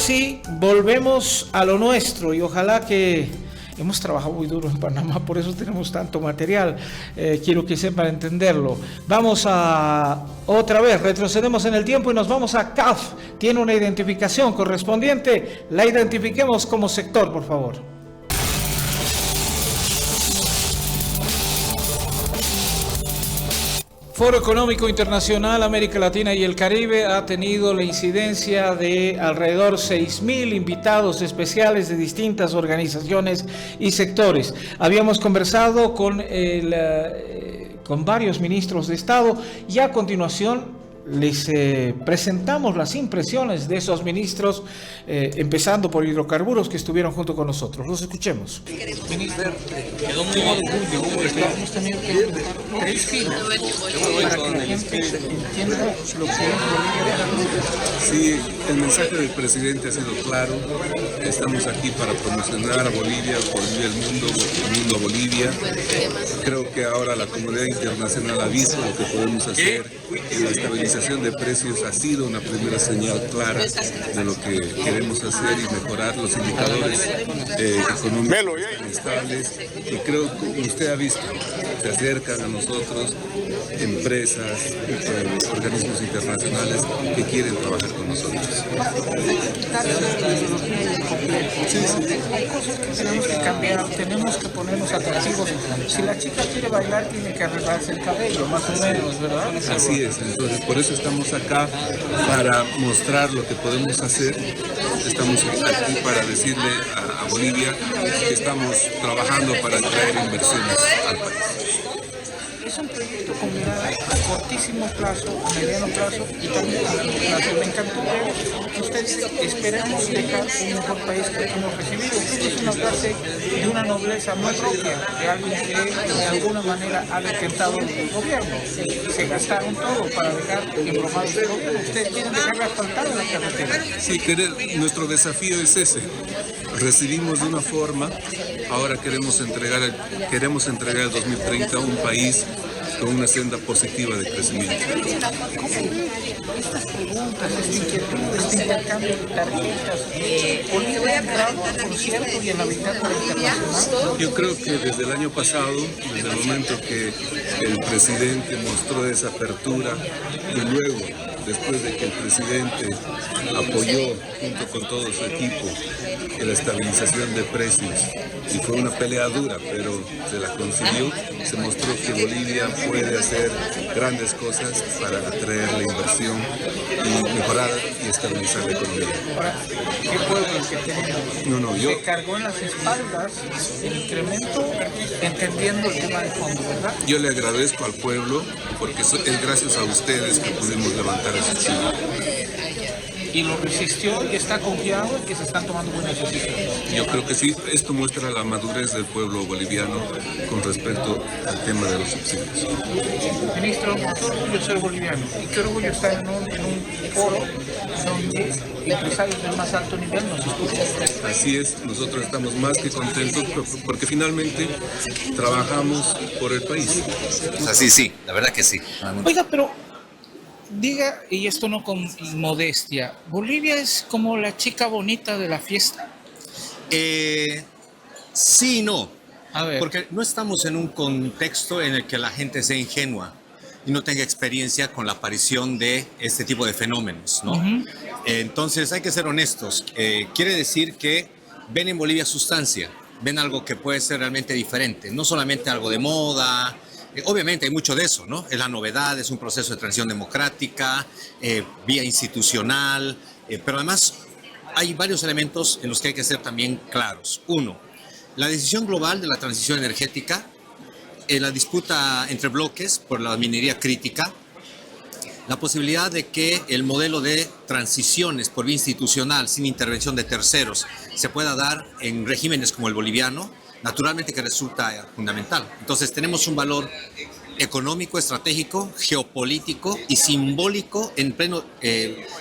sí, volvemos a lo nuestro y ojalá que hemos trabajado muy duro en Panamá, por eso tenemos tanto material. Quiero que sepan entenderlo. Vamos a otra vez, retrocedemos en el tiempo y nos vamos a CAF. Tiene una identificación correspondiente. La identifiquemos como sector, por favor. Foro Económico Internacional, América Latina y el Caribe ha tenido la incidencia de alrededor 6.000 invitados especiales de distintas organizaciones y sectores. Habíamos conversado con varios ministros de Estado y a continuación les presentamos las impresiones de esos ministros, empezando por hidrocarburos que estuvieron junto con nosotros. Los escuchemos. Ministro, quedó muy orgullo. Estamos teniendo que 3 filas para que la gente entienda lo que es Bolivia. Sí, el mensaje del presidente ha sido claro. Estamos aquí para promocionar a Bolivia al mundo, el mundo a Bolivia. Creo que ahora la comunidad internacional ha visto lo que podemos hacer. La estabilización de precios ha sido una primera señal clara de lo que queremos hacer y mejorar los indicadores económicos estables. Y creo que usted ha visto, se acercan a nosotros empresas, organismos internacionales que quieren trabajar con nosotros. Hay cosas que tenemos que cambiar, tenemos que ponernos atractivos. Si la chica quiere bailar, tiene que arreglarse el cabello, más o menos, ¿verdad? Así es, entonces por eso estamos acá, para mostrar lo que podemos hacer. Estamos aquí para decirle a Bolivia que estamos trabajando para traer inversiones al país. Es un proyecto con mirada a cortísimo plazo, a mediano plazo y también a largo plazo. Me encantó que usted dice, esperamos dejar un mejor país que hemos recibido. Creo que es una frase de una nobleza muy propia, de alguien que de alguna manera ha detentado el gobierno. Se gastaron todo para dejar embromado el gobierno. Ustedes quieren dejar asfaltado la carretera. Sí, nuestro desafío es ese. Recibimos de una forma, ahora queremos entregar el 2030 a un país con una senda positiva de crecimiento. Estas preguntas, esta inquietud, este intercambio de tarjetas, Bolivia ha entrado al concierto y en la bitácora internacional. Yo creo que desde el año pasado, desde el momento que el presidente mostró esa apertura y luego, después de que el presidente apoyó junto con todo su equipo la estabilización de precios y fue una pelea dura, pero se la consiguió, se mostró que Bolivia puede hacer grandes cosas para atraer la inversión y mejorar y estabilizar la economía. Ahora, ¿qué pueblo el que tenemos? Yo se cargó en las espaldas el incremento, entendiendo el tema de fondo, ¿verdad? Yo le agradezco al pueblo porque es gracias a ustedes que pudimos levantar ese Chile. Y lo resistió y está confiado en que se están tomando buenas decisiones. Yo creo que sí, esto muestra la madurez del pueblo boliviano con respecto al tema de los subsidios. Ministro, qué orgullo ser boliviano y qué orgullo estar en un foro donde empresarios del más alto nivel nos escuchan. Así es, nosotros estamos más que contentos porque finalmente trabajamos por el país. Así sí, la verdad que sí. Oiga, pero diga, y esto no con modestia, ¿Bolivia es como la chica bonita de la fiesta? Sí y no, A ver. porque no estamos en un contexto en el que la gente sea ingenua y no tenga experiencia con la aparición de este tipo de fenómenos, ¿no? Uh-huh. Entonces hay que ser honestos. Quiere decir que ven en Bolivia sustancia, ven algo que puede ser realmente diferente, no solamente algo de moda. Obviamente hay mucho de eso, ¿no? Es la novedad, es un proceso de transición democrática, vía institucional, pero además hay varios elementos en los que hay que ser también claros. Uno, la decisión global de la transición energética, la disputa entre bloques por la minería crítica, la posibilidad de que el modelo de transiciones por vía institucional, sin intervención de terceros, se pueda dar en regímenes como el boliviano, naturalmente que resulta fundamental. Entonces tenemos un valor económico, estratégico, geopolítico y simbólico en pleno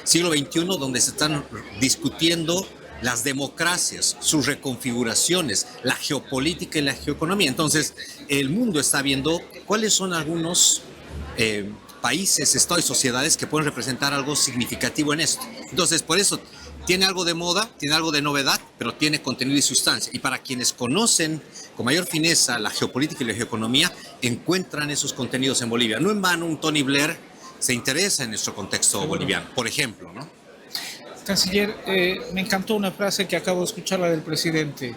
siglo XXI, donde se están discutiendo las democracias, sus reconfiguraciones, la geopolítica y la geoeconomía. Entonces el mundo está viendo cuáles son algunos países, estados y sociedades que pueden representar algo significativo en esto. Entonces por eso tiene algo de moda, tiene algo de novedad, pero tiene contenido y sustancia. Y para quienes conocen con mayor fineza la geopolítica y la geoeconomía, encuentran esos contenidos en Bolivia. No en vano un Tony Blair se interesa en nuestro contexto boliviano, por ejemplo, ¿no? Canciller, me encantó una frase que acabo de escucharla del presidente.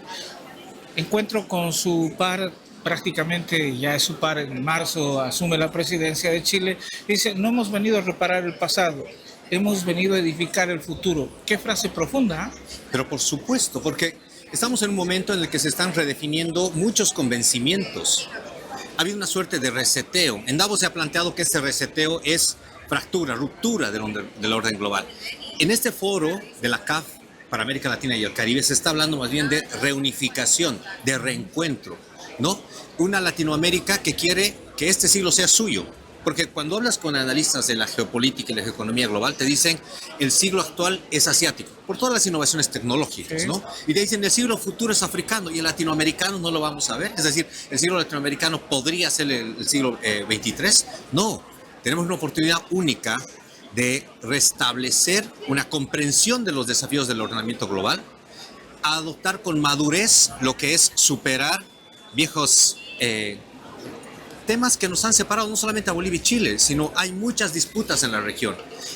Encuentro con su par, prácticamente ya es su par, en marzo asume la presidencia de Chile. Dice, no hemos venido a reparar el pasado, hemos venido a edificar el futuro. Qué frase profunda, ¿eh? Pero por supuesto, porque estamos en un momento en el que se están redefiniendo muchos convencimientos. Ha habido una suerte de reseteo. En Davos se ha planteado que este reseteo es fractura, ruptura del orden global. En este foro de la CAF para América Latina y el Caribe se está hablando más bien de reunificación, de reencuentro, ¿no? Una Latinoamérica que quiere que este siglo sea suyo. Porque cuando hablas con analistas de la geopolítica y la geoeconomía global, te dicen el siglo actual es asiático, por todas las innovaciones tecnológicas, ¿no? Y te dicen el siglo futuro es africano y el latinoamericano no lo vamos a ver. Es decir, el siglo latinoamericano podría ser el siglo 23. No, tenemos una oportunidad única de restablecer una comprensión de los desafíos del ordenamiento global, a adoptar con madurez lo que es superar viejos temas que nos han separado no solamente a Bolivia y Chile, sino hay muchas disputas en la región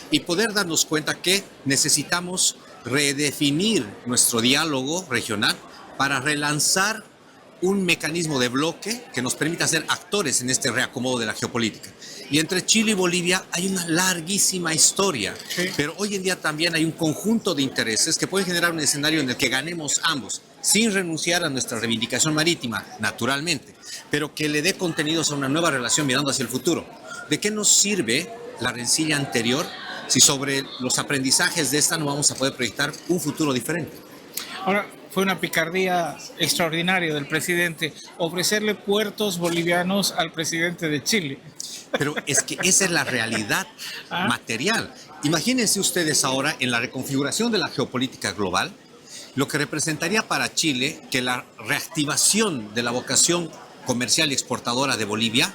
y poder darnos cuenta que necesitamos redefinir nuestro diálogo regional para relanzar un mecanismo de bloque que nos permita ser actores en este reacomodo de la geopolítica. Y entre Chile y Bolivia hay una larguísima historia, pero hoy en día también hay un conjunto de intereses que pueden generar un escenario en el que ganemos ambos, sin renunciar a nuestra reivindicación marítima, naturalmente, pero que le dé contenidos a una nueva relación mirando hacia el futuro. ¿De qué nos sirve la rencilla anterior si sobre los aprendizajes de esta no vamos a poder proyectar un futuro diferente? Ahora, fue una picardía extraordinaria del presidente ofrecerle puertos bolivianos al presidente de Chile. Pero es que esa es la realidad material. Imagínense ustedes ahora en la reconfiguración de la geopolítica global, lo que representaría para Chile que la reactivación de la vocación comercial y exportadora de Bolivia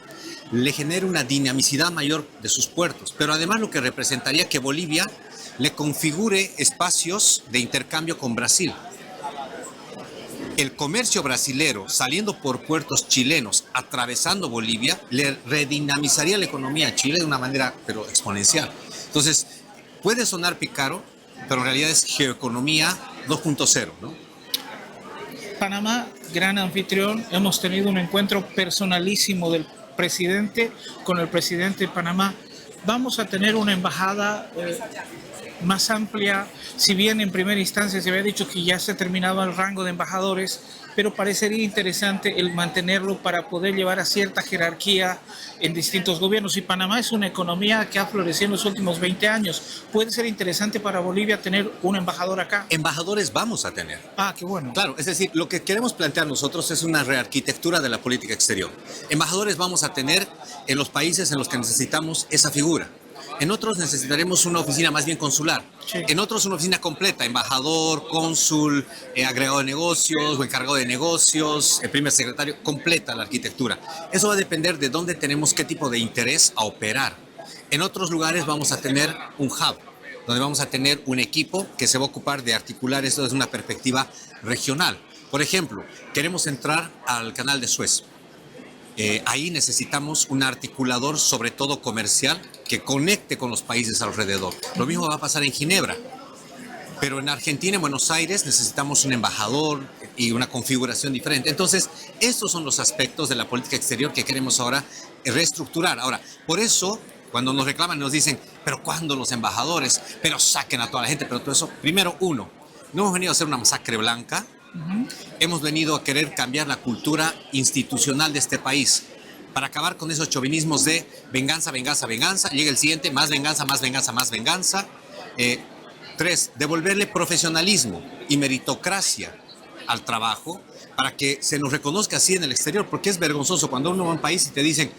le genere una dinamicidad mayor de sus puertos. Pero además lo que representaría que Bolivia le configure espacios de intercambio con Brasil. El comercio brasilero saliendo por puertos chilenos, atravesando Bolivia, le redinamizaría la economía a Chile de una manera pero exponencial. Entonces, puede sonar pícaro, pero en realidad es geoeconomía 2.0, ¿no? Panamá, gran anfitrión, hemos tenido un encuentro personalísimo del presidente con el presidente de Panamá. Vamos a tener una embajada más amplia, si bien en primera instancia se había dicho que ya se terminaba el rango de embajadores, pero parecería interesante el mantenerlo para poder llevar a cierta jerarquía en distintos gobiernos. Y Panamá es una economía que ha florecido en los últimos 20 años. ¿Puede ser interesante para Bolivia tener un embajador acá? Embajadores vamos a tener. Ah, qué bueno. Claro, es decir, lo que queremos plantear nosotros es una rearquitectura de la política exterior. Embajadores vamos a tener en los países en los que necesitamos esa figura. En otros necesitaremos una oficina más bien consular. Sí. En otros una oficina completa, embajador, cónsul, agregado de negocios o encargado de negocios, el primer secretario, completa la arquitectura. Eso va a depender de dónde tenemos qué tipo de interés a operar. En otros lugares vamos a tener un hub, donde vamos a tener un equipo que se va a ocupar de articular esto desde una perspectiva regional. Por ejemplo, queremos entrar al canal de Suez. Ahí necesitamos un articulador, sobre todo comercial, que conecte con los países alrededor. Lo mismo va a pasar en Ginebra. Pero en Argentina, en Buenos Aires, necesitamos un embajador y una configuración diferente. Entonces, estos son los aspectos de la política exterior que queremos ahora reestructurar. Ahora, por eso, cuando nos reclaman, nos dicen, pero ¿cuándo los embajadores? Pero saquen a toda la gente. Pero todo eso, primero, uno, no hemos venido a hacer una masacre blanca. Hemos venido a querer cambiar la cultura institucional de este país para acabar con esos chauvinismos de venganza, venganza, venganza. Llega el siguiente, más venganza, más venganza, más venganza. 3, devolverle profesionalismo y meritocracia al trabajo para que se nos reconozca así en el exterior, porque es vergonzoso cuando uno va a un país y te dicen,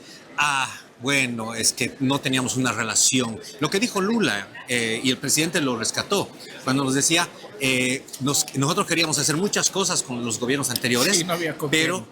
bueno, es que no teníamos una relación. Lo que dijo Lula, y el presidente lo rescató, cuando nos decía, nosotros queríamos hacer muchas cosas con los gobiernos anteriores, sí, no había pero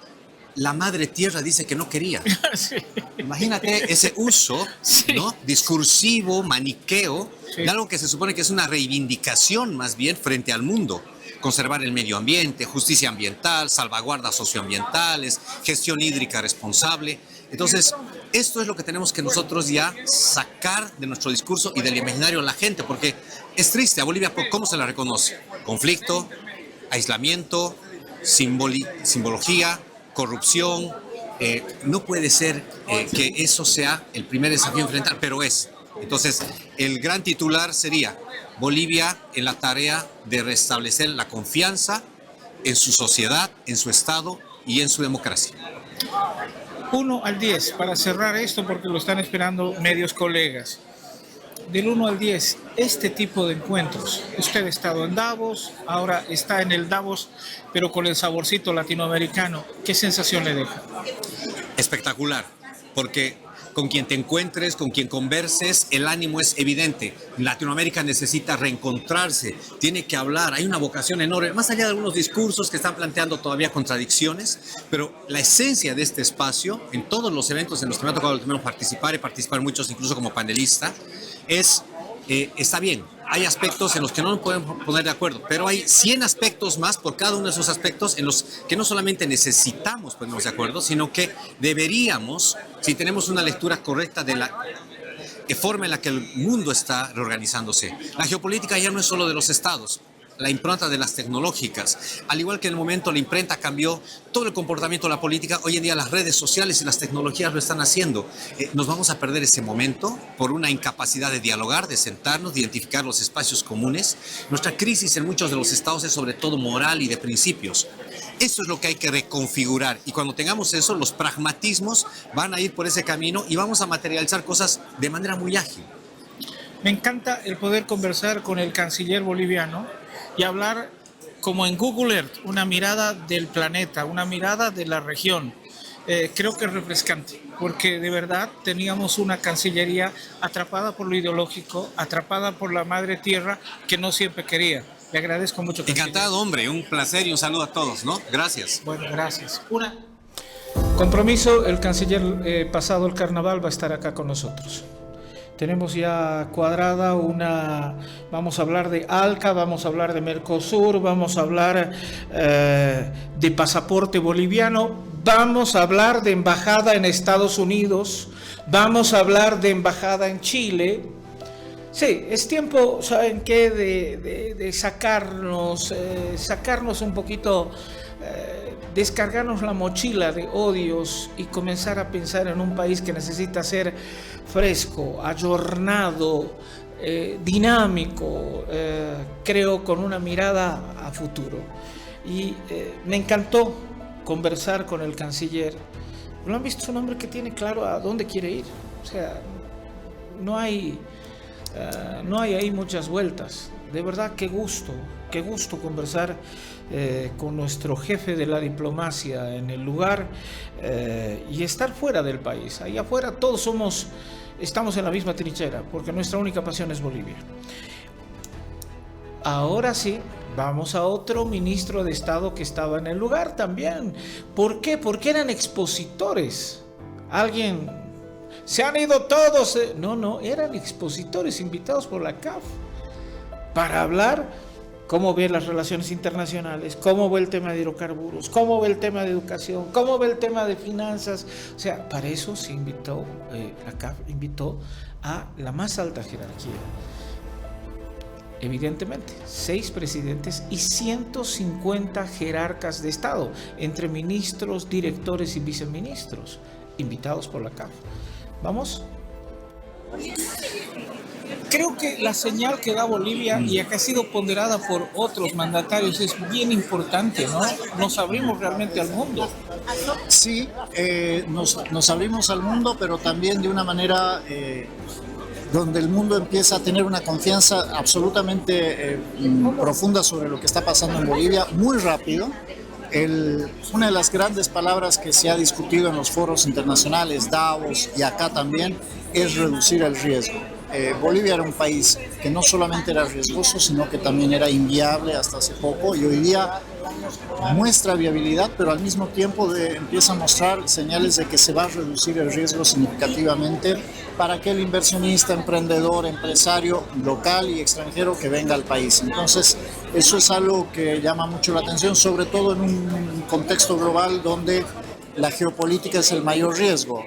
la madre tierra dice que no quería. Sí. Imagínate ese uso, Sí. ¿no? Discursivo, maniqueo, Sí. de algo que se supone que es una reivindicación más bien frente al mundo. Conservar el medio ambiente, justicia ambiental, salvaguardas socioambientales, gestión hídrica responsable. Entonces, esto es lo que tenemos que nosotros ya sacar de nuestro discurso y del imaginario a la gente, porque es triste a Bolivia, ¿cómo se la reconoce? Conflicto, aislamiento, simbología, corrupción. No puede ser que eso sea el primer desafío a enfrentar, pero es. Entonces, el gran titular sería Bolivia en la tarea de restablecer la confianza en su sociedad, en su Estado y en su democracia. 1 al 10, para cerrar esto, porque lo están esperando medios colegas. Del 1 al 10, este tipo de encuentros. Usted ha estado en Davos, ahora está en el Davos, pero con el saborcito latinoamericano. ¿Qué sensación le deja? Espectacular, porque con quien te encuentres, con quien converses, el ánimo es evidente. Latinoamérica necesita reencontrarse, tiene que hablar, hay una vocación enorme, más allá de algunos discursos que están planteando todavía contradicciones, pero la esencia de este espacio, en todos los eventos en los que me ha tocado participar y participar muchos, incluso como panelista, es, está bien, hay aspectos en los que no nos podemos poner de acuerdo, pero hay 100 aspectos más por cada uno de esos aspectos en los que no solamente necesitamos ponernos de acuerdo, sino que deberíamos, si tenemos una lectura correcta de la forma en la que el mundo está reorganizándose. La geopolítica ya no es solo de los estados, la impronta de las tecnológicas. Al igual que en el momento la imprenta cambió todo el comportamiento de la política, hoy en día las redes sociales y las tecnologías lo están haciendo. Nos vamos a perder ese momento por una incapacidad de dialogar, de sentarnos, de identificar los espacios comunes. Nuestra crisis en muchos de los estados es sobre todo moral y de principios. Eso es lo que hay que reconfigurar, y cuando tengamos eso, los pragmatismos van a ir por ese camino y vamos a materializar cosas de manera muy ágil. Me encanta el poder conversar con el canciller boliviano y hablar como en Google Earth, una mirada del planeta, una mirada de la región. Creo que es refrescante, porque de verdad teníamos una cancillería atrapada por lo ideológico, atrapada por la madre tierra, que no siempre quería. Le agradezco mucho. Canciller. Encantado, hombre, un placer y un saludo a todos, ¿no? Gracias. Bueno, gracias. Compromiso, el canciller pasado el carnaval va a estar acá con nosotros. Tenemos ya cuadrada vamos a hablar de ALCA, vamos a hablar de Mercosur, vamos a hablar de pasaporte boliviano, vamos a hablar de embajada en Estados Unidos, vamos a hablar de embajada en Chile. Sí, es tiempo, ¿saben qué? De sacarnos un poquito, descargarnos la mochila de odios y comenzar a pensar en un país que necesita ser fresco, ayornado, dinámico, creo con una mirada a futuro. Y me encantó conversar con el canciller. ¿Lo han visto? Es un hombre que tiene claro a dónde quiere ir. O sea, no hay ahí muchas vueltas. De verdad, qué gusto conversar con nuestro jefe de la diplomacia en el lugar y estar fuera del país. Ahí afuera todos estamos en la misma trinchera, porque nuestra única pasión es Bolivia. Ahora sí, vamos a otro ministro de Estado que estaba en el lugar también. ¿Por qué? Porque eran expositores. Se han ido todos. No, eran expositores invitados por la CAF para hablar cómo ve las relaciones internacionales, cómo ve el tema de hidrocarburos, cómo ve el tema de educación, cómo ve el tema de finanzas. O sea, para eso se invitó, la CAF invitó a la más alta jerarquía. Evidentemente, 6 presidentes y 150 jerarcas de Estado, entre ministros, directores y viceministros, invitados por la CAF. ¿Vamos? Creo que la señal que da Bolivia, y que ha sido ponderada por otros mandatarios, es bien importante, ¿no? Nos abrimos realmente al mundo. Sí, nos abrimos al mundo, pero también de una manera donde el mundo empieza a tener una confianza absolutamente profunda sobre lo que está pasando en Bolivia, muy rápido. Una de las grandes palabras que se ha discutido en los foros internacionales, Davos y acá también, es reducir el riesgo. Bolivia era un país que no solamente era riesgoso, sino que también era inviable hasta hace poco, y hoy día muestra viabilidad, pero al mismo tiempo empieza a mostrar señales de que se va a reducir el riesgo significativamente para aquel inversionista, emprendedor, empresario local y extranjero que venga al país. Entonces, eso es algo que llama mucho la atención, sobre todo en un contexto global donde la geopolítica es el mayor riesgo.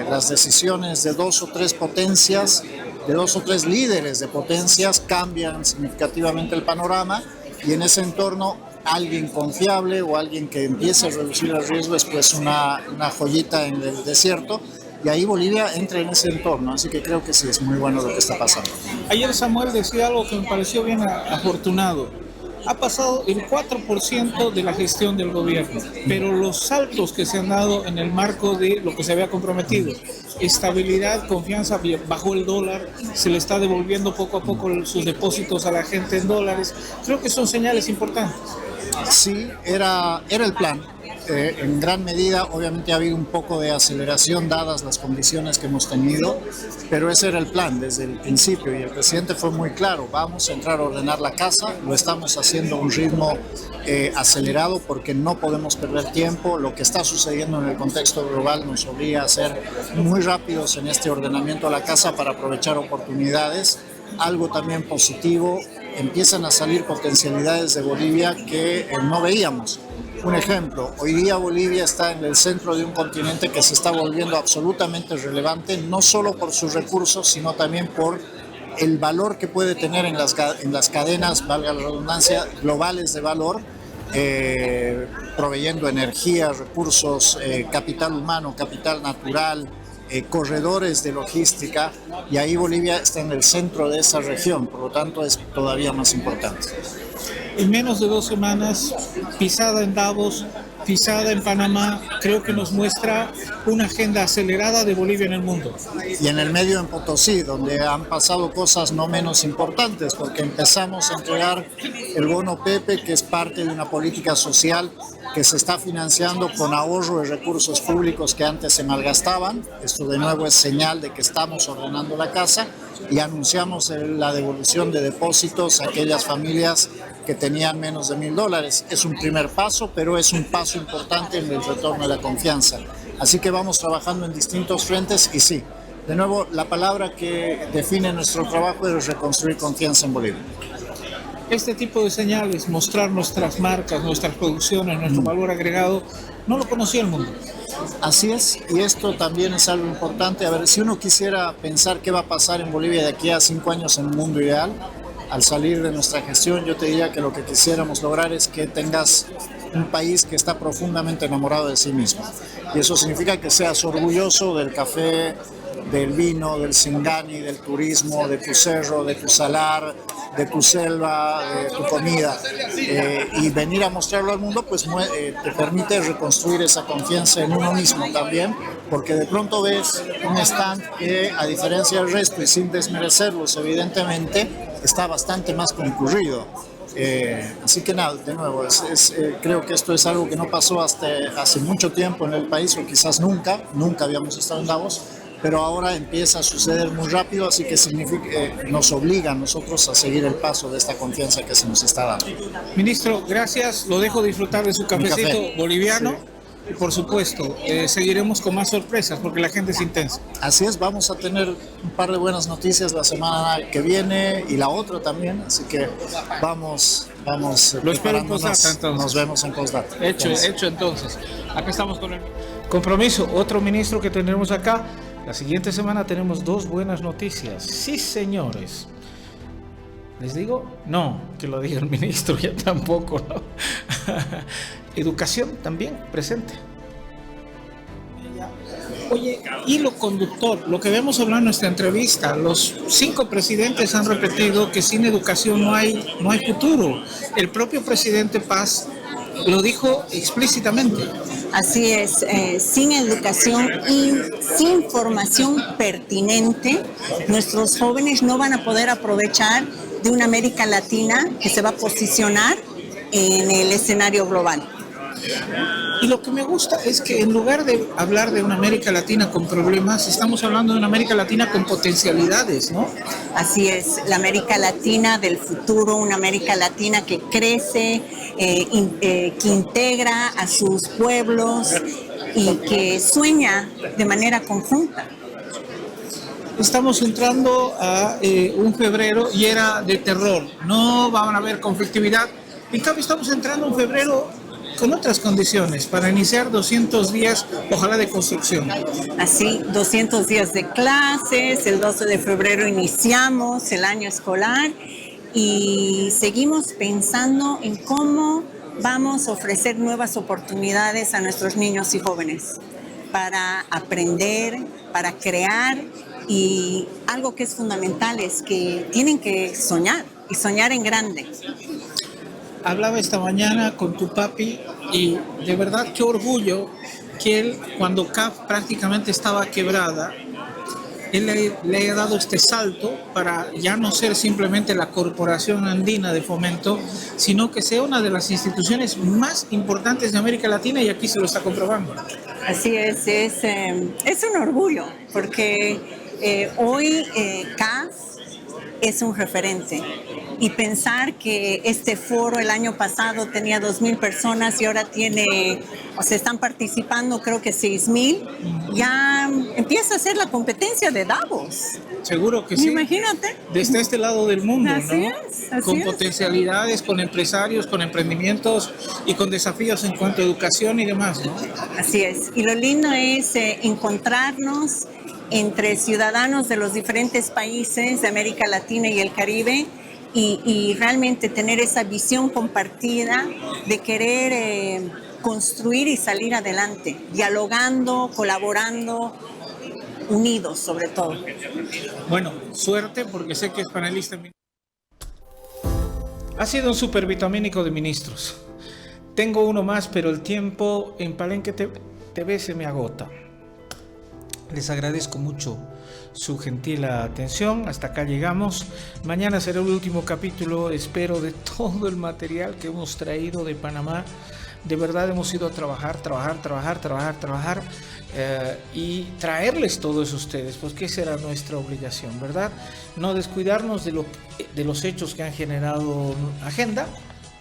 Las decisiones de dos o tres potencias, de dos o tres líderes de potencias, cambian significativamente el panorama, y en ese entorno alguien confiable o alguien que empiece a reducir el riesgo es pues una joyita en el desierto, y ahí Bolivia entra en ese entorno, así que creo que sí, es muy bueno lo que está pasando. Ayer Samuel decía algo que me pareció bien afortunado. Ha pasado el 4% de la gestión del gobierno, pero los saltos que se han dado en el marco de lo que se había comprometido, estabilidad, confianza, bajó el dólar, se le está devolviendo poco a poco sus depósitos a la gente en dólares, creo que son señales importantes. Sí, era el plan. En gran medida, obviamente ha habido un poco de aceleración dadas las condiciones que hemos tenido, pero ese era el plan desde el principio, y el presidente fue muy claro: vamos a entrar a ordenar la casa, lo estamos haciendo a un ritmo acelerado porque no podemos perder tiempo. Lo que está sucediendo en el contexto global nos obliga a ser muy rápidos en este ordenamiento a la casa para aprovechar oportunidades. Algo también positivo, empiezan a salir potencialidades de Bolivia que no veíamos. Un ejemplo, hoy día Bolivia está en el centro de un continente que se está volviendo absolutamente relevante, no solo por sus recursos, sino también por el valor que puede tener en las cadenas, valga la redundancia, globales de valor, proveyendo energía, recursos, capital humano, capital natural, corredores de logística, y ahí Bolivia está en el centro de esa región, por lo tanto es todavía más importante. En menos de 2 semanas, pisada en Davos, pisada en Panamá, creo que nos muestra una agenda acelerada de Bolivia en el mundo. Y en el medio, en Potosí, donde han pasado cosas no menos importantes, porque empezamos a entregar el bono Pepe, que es parte de una política social que se está financiando con ahorro de recursos públicos que antes se malgastaban. Esto de nuevo es señal de que estamos ordenando la casa, y anunciamos la devolución de depósitos a aquellas familias que tenían menos de $1,000. Es un primer paso, pero es un paso importante en el retorno de la confianza. Así que vamos trabajando en distintos frentes, y sí, de nuevo, la palabra que define nuestro trabajo es reconstruir confianza en Bolivia. Este tipo de señales, mostrar nuestras marcas, nuestras producciones, nuestro valor agregado, no lo conocía el mundo. Así es, y esto también es algo importante. A ver, si uno quisiera pensar qué va a pasar en Bolivia de aquí a 5 años en un mundo ideal, al salir de nuestra gestión, yo te diría que lo que quisiéramos lograr es que tengas un país que está profundamente enamorado de sí mismo. Y eso significa que seas orgulloso del café, del vino, del Singani, del turismo, de tu cerro, de tu salar, de tu selva, de tu comida, y venir a mostrarlo al mundo pues te permite reconstruir esa confianza en uno mismo también, porque de pronto ves un stand que, a diferencia del resto y sin desmerecerlos evidentemente, está bastante más concurrido. Así que nada, de nuevo, creo que esto es algo que no pasó hasta hace mucho tiempo en el país, o quizás nunca habíamos estado en Davos, pero ahora empieza a suceder muy rápido, así que nos obliga a nosotros a seguir el paso de esta confianza que se nos está dando. Ministro, gracias, lo dejo disfrutar de su cafecito boliviano. Sí. Y por supuesto, seguiremos con más sorpresas porque la gente es intensa. Así es, vamos a tener un par de buenas noticias la semana que viene y la otra también, así que vamos lo espero en Postdata, entonces. Nos vemos en Postdata. Hecho entonces. Acá estamos con el compromiso. Otro ministro que tenemos acá. La siguiente semana tenemos 2 buenas noticias. Sí, señores. ¿Les digo? No, que lo diga el ministro, ya tampoco, ¿no? Educación también presente. Oye, hilo conductor, lo que vemos hablar en nuestra entrevista, los 5 presidentes han repetido que sin educación no hay futuro. El propio presidente Paz lo dijo explícitamente. Así es, sin educación y sin formación pertinente, nuestros jóvenes no van a poder aprovechar de una América Latina que se va a posicionar en el escenario global. Y lo que me gusta es que en lugar de hablar de una América Latina con problemas, estamos hablando de una América Latina con potencialidades, ¿no? Así es, la América Latina del futuro, una América Latina que crece, que integra a sus pueblos y que sueña de manera conjunta. Estamos entrando a un febrero y era de terror, no van a haber conflictividad. En cambio, estamos entrando a un febrero con otras condiciones para iniciar 200 días, ojalá, de construcción. Así, 200 días de clases, el 12 de febrero iniciamos el año escolar y seguimos pensando en cómo vamos a ofrecer nuevas oportunidades a nuestros niños y jóvenes para aprender, para crear, y algo que es fundamental es que tienen que soñar y soñar en grande. Hablaba esta mañana con tu papi y de verdad qué orgullo que él, cuando CAF prácticamente estaba quebrada, él le haya dado este salto para ya no ser simplemente la Corporación Andina de Fomento, sino que sea una de las instituciones más importantes de América Latina, y aquí se lo está comprobando. Así es un orgullo porque hoy CAF es un referente. Y pensar que este foro el año pasado tenía 2,000 personas y ahora están participando creo que 6,000, ya empieza a ser la competencia de Davos. Seguro que sí. Imagínate. Desde este lado del mundo, Así ¿no? es, con potencialidades, con empresarios, con emprendimientos y con desafíos en cuanto a educación y demás, ¿no? Así es. Y lo lindo es encontrarnos entre ciudadanos de los diferentes países de América Latina y el Caribe y realmente tener esa visión compartida de querer construir y salir adelante, dialogando, colaborando, unidos sobre todo. Bueno, suerte porque sé que es panelista. Ha sido un supervitamínico de ministros. Tengo uno más, pero el tiempo en Palenque TV se me agota. Les agradezco mucho su gentil atención. Hasta acá llegamos. Mañana será el último capítulo, espero, de todo el material que hemos traído de Panamá. De verdad hemos ido a trabajar y traerles todo eso a ustedes, pues que será nuestra obligación, ¿verdad? No descuidarnos de los hechos que han generado agenda,